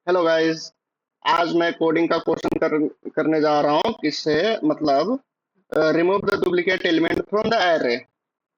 Hello guys. आज मैं coding का क्वेश्चन करने जा रहा हूँ किससे मतलब remove the duplicate element from the array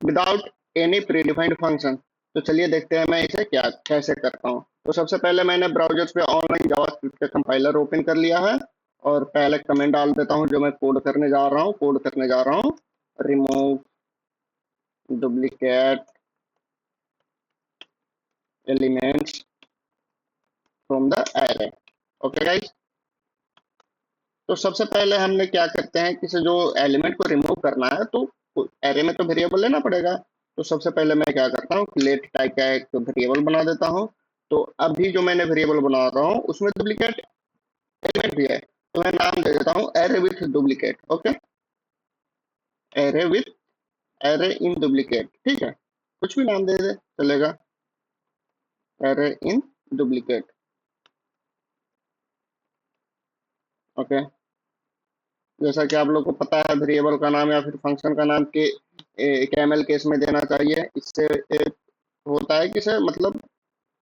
without any predefined function. तो चलिए देखते हैं मैं इसे क्या कैसे करता हूँ। तो सबसे पहले मैंने ब्राउजर्स पे ऑनलाइन जावास्क्रिप्ट का कंपाइलर ओपन कर लिया है और पहले कमेंट डाल देता हूँ जो मैं कोड करने जा रहा हूँ। Remove duplicate elements from the array. Okay guys. तो सबसे पहले हमने क्या करते हैं कि जो एलिमेंट को रिमूव करना है तो एरे में तो वेरिएबल लेना पड़ेगा। तो सबसे पहले मैं क्या करता हूँ लेट टाइप का एक वेरिएबल बना देता हूँ। तो अभी जो मैंने वेरिएबल बना रहा हूँ उसमें डुप्लीकेट एलिमेंट भी है, तो मैं नाम दे देता हूँ array with duplicate. Okay, array with array in duplicate, ठीक है, कुछ भी नाम दे दे चलेगा, एरे इन डुप्लीकेट। ओके, जैसा कि आप लोग को पता है वेरिएबल का नाम या फिर फंक्शन का नाम के कैमल केस में देना चाहिए। इससे होता है कि सर मतलब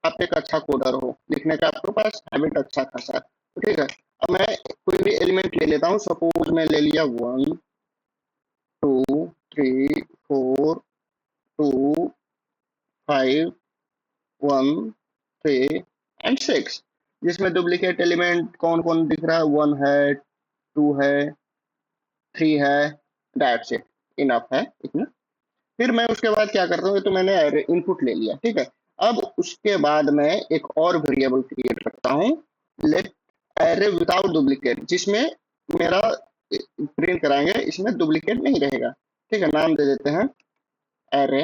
आप एक अच्छा कोडर हो, लिखने का आपके पास हैबिट अच्छा खासा है। तो ठीक है, अब मैं कोई भी एलिमेंट ले लेता हूँ। सपोज मैं ले लिया 1 2 3 4 2 5 1 3 एंड 6, जिसमें डुप्लीकेट एलिमेंट कौन कौन दिख रहा है, 1 है, 2 है, 3 है, दैट्स इट, इनफ है इतना। फिर मैं उसके बाद क्या करता हूँ, ये तो मैंने इनपुट ले लिया, ठीक है। अब उसके बाद मैं एक और वेरिएबल क्रिएट करता हूँ, लेट एरे विदाउट डुप्लीकेट, जिसमें मेरा प्रिंट कराएंगे इसमें डुप्लीकेट नहीं रहेगा। ठीक है, नाम दे देते हैं array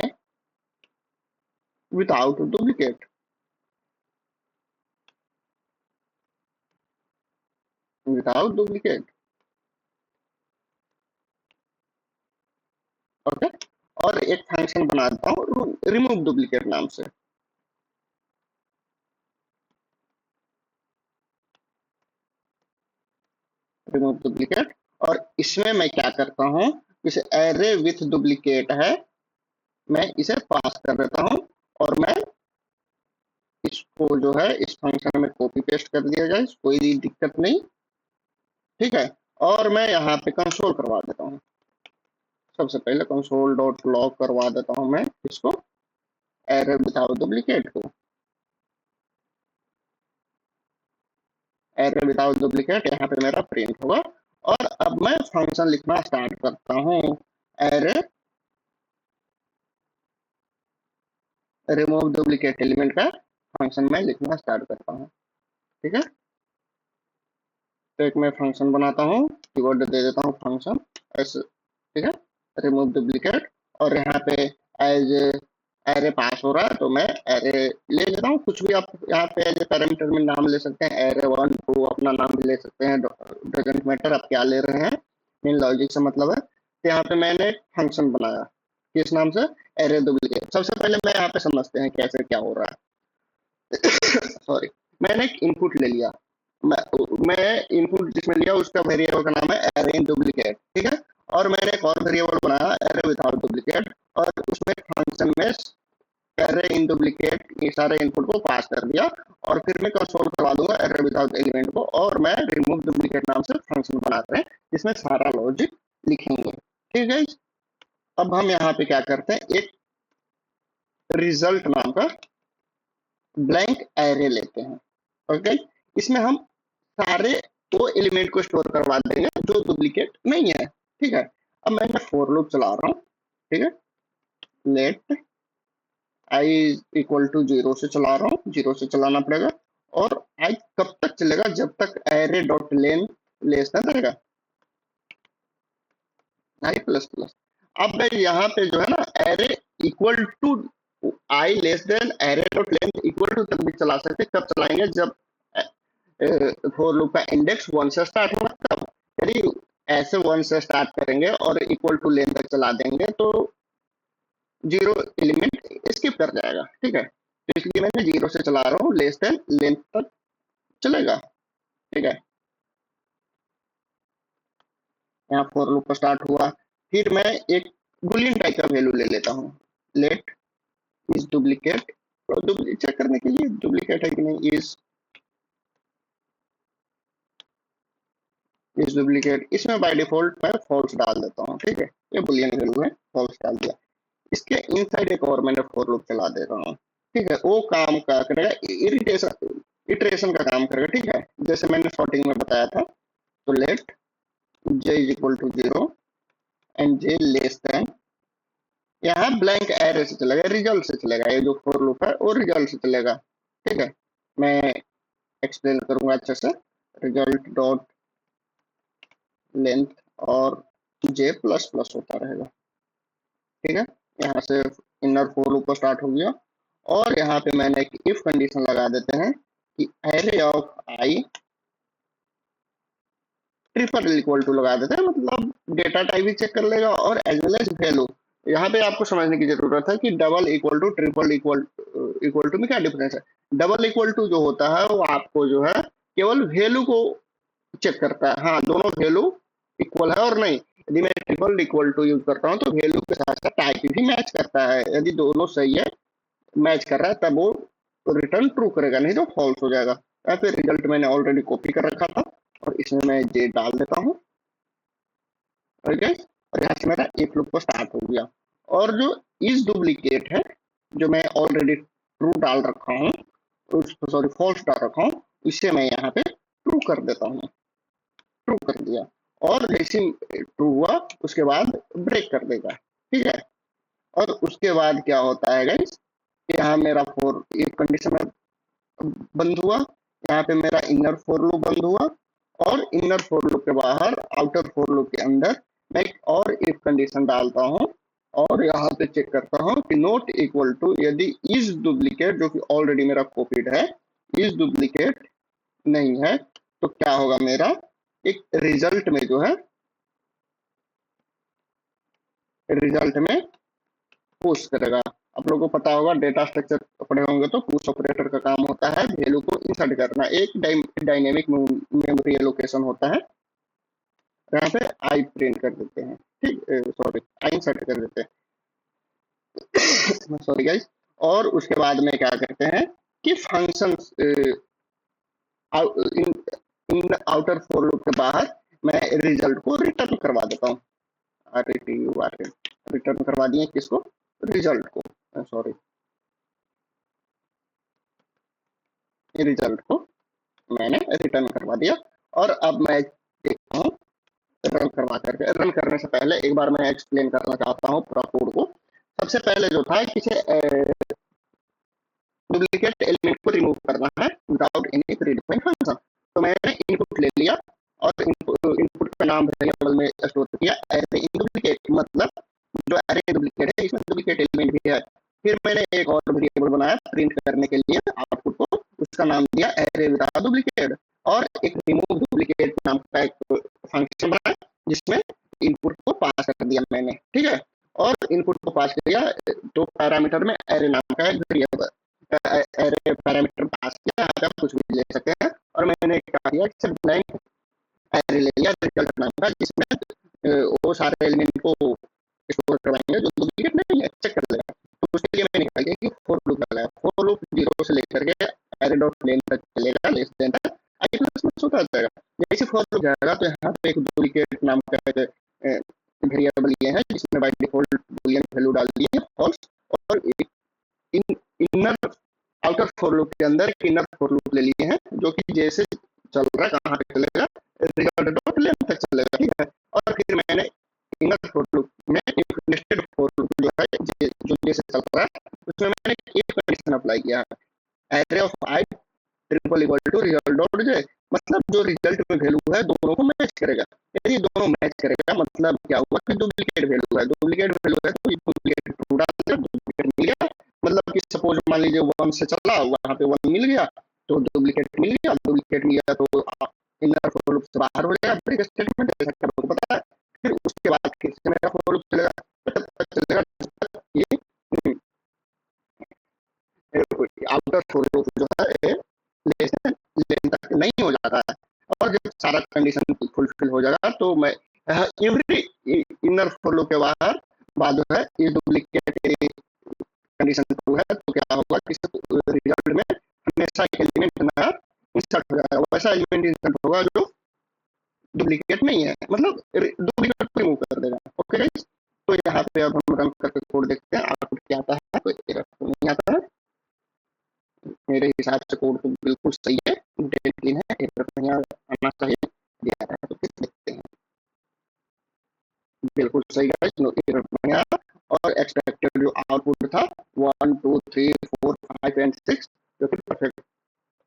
without duplicate. Without duplicate, okay. और एक फंक्शन बना देता हूँ रिमूव डुप्लीकेट नाम से। रिमूव डुप्लीकेट, और इसमें मैं क्या करता हूँ, इसे एरे विथ डुप्लीकेट है, मैं इसे पास कर देता हूँ और मैं इसको जो है इस फंक्शन में कॉपी पेस्ट कर दिया जाए, कोई भी दिक्कत नहीं, ठीक है। और मैं यहाँ पे कंसोल करवा देता हूँ। सबसे पहले कंसोल डॉट लॉग करवा देता हूँ मैं इसको, एरर विदाउट डुप्लीकेट को, एरर विदाउट डुप्लीकेट यहाँ पे मेरा प्रिंट होगा। और अब मैं फंक्शन लिखना स्टार्ट करता हूँ, एरर रिमूव डुप्लीकेट एलिमेंट का फंक्शन मैं लिखना स्टार्ट करता हूँ, ठीक है। तो एक मैं फंक्शन बनाता हूँ, कीवर्ड दे देता हूँ फंक्शन ऐसे, ठीक है, रिमूव डुप्लीकेट। और यहाँ पे एज एरे पास हो रहा है तो मैं एरे ले लेता हूँ, कुछ भी आप यहाँ पे एज पैरामीटर में नाम ले सकते हैं, एरे 1 2 अपना नाम भी ले सकते हैं, डजेंट मैटर आप क्या ले रहे हैं, मेन लॉजिक से मतलब है। तो यहाँ पे मैंने फंक्शन बनाया किस नाम से, एरे डुप्लीकेट। सबसे पहले मैं यहाँ पे समझते हैं कैसे क्या हो रहा है। सॉरी, मैंने एक इनपुट ले लिया, मैं मैं इनपुट जिसमें लिया उसका वेरिएबल का नाम है एरे इन डुप्लीकेट, ठीक है। और मैंने एक और वेरिएबल बनाया एरे विदाउट डुप्लीकेट, और उसमें फंक्शन में एरे इन डुप्लीकेट ये सारे इनपुट को पास कर दिया। और फिर मैं कंसोल करवा दूंगा एरे विदाउट एलिमेंट को, और मैं रिमूव डुप्लीकेट नाम से फंक्शन बनाते हैं जिसमें सारा लॉजिक लिखेंगे, ठीक है। अब हम यहाँ पे क्या करते हैं, एक रिजल्ट नाम का ब्लैंक एरे लेते हैं, ओके। इसमें हम सारे वो एलिमेंट को स्टोर करवा देंगे जो डुप्लीकेट नहीं है, ठीक है। अब मैं फॉर लूप चला रहा हूँ, ठीक है, लेट आई इक्वल टू 0 से चला रहा हूँ, 0 से चलाना पड़ेगा। और आई कब तक चलेगा, जब तक एरे डॉट लेन लेस देन रहेगा, आई प्लस प्लस। अब मैं यहाँ पे जो है ना array equal to I less than array dot len equal to तक भी चला सकते हैं। कब चलाएंगे, जब फॉर लूप का इंडेक्स 1 से स्टार्ट होगा तब। यदि ऐसे 1 से स्टार्ट करेंगे और इक्वल टू लेन तक चला देंगे तो 0 एलिमेंट स्किप कर जाएगा, ठीक है। तो इसलिए मैंने 0 से चला रहा हूँ, लेस देन लेन तक चलेगा, ठीक है। यहाँ फॉर लूप स्टार्ट हुआ, फिर मैं एक बुलियन टाइप का वैल्यू ले लेता हूँ, लेट इज डुप्लीकेट। तो चेक करने के लिए डुप्लीकेट है कि नहीं, इज इज डुप्लीकेट, इसमें बाय डिफॉल्ट मैं फॉल्स डाल देता हूँ, ठीक है, ये बुलियन वैल्यू है, फॉल्स डाल दिया। इसके इनसाइड एक और मैंने फॉर लूप चला दे रहा हूँ, ठीक है, वो काम क्या करेगा, इरिटेशन इटरेशन का काम करेगा, ठीक है, जैसे मैंने स्टार्टिंग में बताया था। तो let j is equal to 0 and j less than, यहाँ ब्लैंक एरे से चलेगा, रिजल्ट से चलेगा, ये जो फॉर लूप है वो रिजल्ट से चलेगा, ठीक है। मैं एक्सप्लेन करूंगा अच्छे से। रिजल्ट डॉट लेंथ और j प्लस प्लस होता रहेगा, ठीक है। यहाँ से इनर फॉर लूप स्टार्ट हो गया, और यहाँ पे मैंने एक इफ कंडीशन लगा देते हैं कि array of i triple equal to लगा देते हैं, मतलब डेटा टाइप भी चेक कर लेगा और एज वेल एज वैल्यू। यहाँ पे आपको समझने की जरूरत है कि double equal to triple equal to में क्या डिफरेंस है। डबल इक्वल टू जो होता है वो आपको जो है केवल वैल्यू को चेक करता है, हाँ दोनों वैल्यू इक्वल है और नहीं। यदि मैं ट्रिपल इक्वल टू यूज करता हूँ तो वैल्यू के साथ साथ टाइप भी मैच करता है, यदि दोनों सही है, मैच कर रहा है, तब वो रिटर्न ट्रू करेगा, नहीं तो फॉल्स हो जाएगा। या फिर रिजल्ट मैंने ऑलरेडी कॉपी कर रखा था और इसमें मैं जे डाल देता हूँ, ओके, और यहाँ से मेरा एक लूप को स्टार्ट हो गया। और जो इज डुप्लीकेट है, जो मैं ऑलरेडी ट्रू डाल रखा हूँ, सॉरी फॉल्स डाल रखा हूँ, इसे मैं यहाँ पे ट्रू कर देता हूँ, ट्रू कर दिया। और जैसे ट्रू हुआ उसके बाद ब्रेक कर देगा, ठीक है। और उसके बाद क्या होता है गाइस, यहाँ मेरा फॉर एक कंडीशन बंद हुआ, यहाँ पे मेरा इनर फॉर लूप बंद हुआ, और इनर फॉर लूप के बाहर आउटर फॉर लूप के अंदर मैं एक और इफ कंडीशन डालता हूँ, और यहाँ पे चेक करता हूँ कि नॉट इक्वल टू, यदि इज डुप्लीकेट, जो कि ऑलरेडी मेरा कॉपीड है, इज डुप्लीकेट नहीं है, तो क्या होगा, मेरा एक रिजल्ट में जो है, रिजल्ट में पुश करेगा। आप लोगों को पता होगा, डेटा स्ट्रक्चर पढ़े होंगे तो पुश ऑपरेटर का काम होता है वैल्यू को इंसर्ट करना, एक डायनेमिक मेमोरी एलोकेशन होता है, यहाँ पे आई प्रिंट कर देते हैं, ठीक, सॉरी आई इंसर्ट कर देते हैं, सॉरी गाइस। और उसके बाद में क्या करते हैं कि function in in outer for loop के बाहर मैं रिजल्ट को रिटर्न करवा देता हूँ, रिटर्न करवा दिए किसको, रिजल्ट को, सॉरी रिजल्ट को मैंने रिटर्न करवा दिया। और अब मैं देखता हूँ रन करवा करके, रन करने से पहले एक बार मैं एक्सप्लेन करना चाहता हूँ पूरा कोड को। सबसे पहले जो था किसे डुप्लीकेट एलिमेंट को रिमूव करना है विदाउट एनी प्रीडिफाइंड फंक्शन। तो मैंने इनपुट ले लिया और इनपुट का नाम वेरिएबल में स्टोर किया एरे इन डुप्लीकेट, मतलब जो एरे डुप्लीकेट है इसमें डुप्लीकेट एलिमेंट भी है। फिर मैंने एक और वेरिएबल बनाया प्रिंट करने के लिए आउटपुट को, उसका नाम दिया एरे विदाउट डुप्लीकेट, और एक रिमूव डुप्लीकेट नाम का एक फंक्शन बनाया जिसमें इनपुट को पास कर दिया मैंने, ठीक है। और इनपुट को पास किया तो पैरामीटर में एरे नाम का एक वेरिएबल एरे पैरामीटर पास किया, यहाँ पे आप कुछ भी ले सकते हैं। और मैंने क्या किया, सिर्फ ब्लैंक एरे ले लिया रिजल्ट नाम का, जिसमें वो सारे एलिमेंट को स्टोर करवाएंगे जो डुप्लीकेट नहीं है, चेक कर लेगा। तो उसके लिए मैंने निकाल दिया कि फॉर लूप लगाया, फॉर लूप 0 से लेकर के एरे डॉट लेन तक चलेगा, लेस देन तक आई प्लस प्लस होता जाएगा। जैसे फॉर लूप जाएगा तो यहाँ पे एक डुप्लीकेट नाम का वेरिएबल लिए हैं जिसमें बाय डिफॉल्ट बूलियन वैल्यू डाल दी है फॉल्स, और इन इनर आउटर फॉर लूप के अंदर इनर फॉर लूप ले लिए हैं जो कि जैसे चल रहा है कहाँ पे चलेगा, रिजल्ट डॉट लेन तक चलेगा, ठीक है। और फिर मैंने इनर फॉर लूप में नेस्टेड फॉर लूप जो है जो जैसे चल रहा है उसमें मैंने एक कंडीशन अप्लाई किया है, array of i triple equal to result dot j, मतलब जो रिजल्ट में वैल्यू है दोनों को मैच करेगा। यदि दोनों मैच करेगा मतलब क्या हुआ कि डुप्लीकेट वैल्यू है, डुप्लीकेट वैल्यू है तो डुप्लीकेट ट्रू डाल दिया, डुप्लीकेट मिल गया, मतलब कि सपोज मान लीजिए 1 से चला वहां पे 1 मिल गया तो डुप्लीकेट मिल गया, डुप्लीकेट मिल गया तो इनर फॉर लूप से बाहर हो जाएगा, ब्रेक स्टेटमेंट जैसा कि आपको पता है। फिर उसके बाद फिर से मेरा फॉर लूप चलेगा, तब तक चलेगा जब तक ये आउटर फॉर लूप जो है लेन तक नहीं हो जाता है। और जब सारा कंडीशन फुलफिल हो जाएगा तो मैं एवरी इनर फॉर लूप के बाहर बाद जो है ये डुप्लीकेट कंडीशन ट्रू है तो क्या होगा कि रिजल्ट में हमेशा एलिमेंट नया इंसर्ट हो जाएगा, वैसा एलिमेंट इंसर्ट होगा जो डुप्लीकेट नहीं है, मतलब डुप्लीकेट रिमूव कर देगा। ओके गाइस, तो यहाँ पे अब हम रन करके कोड देखते हैं आउटपुट क्या आता है। कोई एरर तो नहीं आता है, मेरे हिसाब से कोड तो बिल्कुल सही है, डेट क्लीन है, एरर नहीं आना चाहिए। दिया है तो फिर देखते हैं, बिल्कुल सही गाइस, नो एरर नहीं आया। और एक्सपेक्टेड जो आउटपुट था 1 2 3 4 5 एंड 6 जो कि परफेक्ट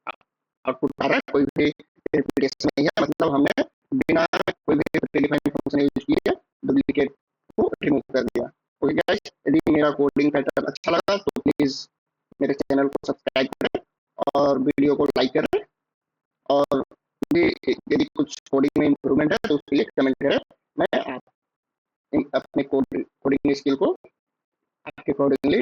आउटपुट आ रहा है, कोई भी रिपीटेशन नहीं है, मतलब हमने बिना कोई भी प्रीडिफाइंड फंक्शन यूज किए डुप्लीकेट को रिमूव कर दिया। ओके गाइस, यदि मेरा कोडिंग पैटर्न अच्छा लगा तो प्लीज मेरे चैनल को सब्सक्राइब करें और वीडियो को लाइक करें, और भी यदि कुछ कोडिंग में इम्प्रूवमेंट है तो उसके लिए कमेंट करें। मैं आप अपने कोडिंग स्किल को आपके अकॉर्डिंगली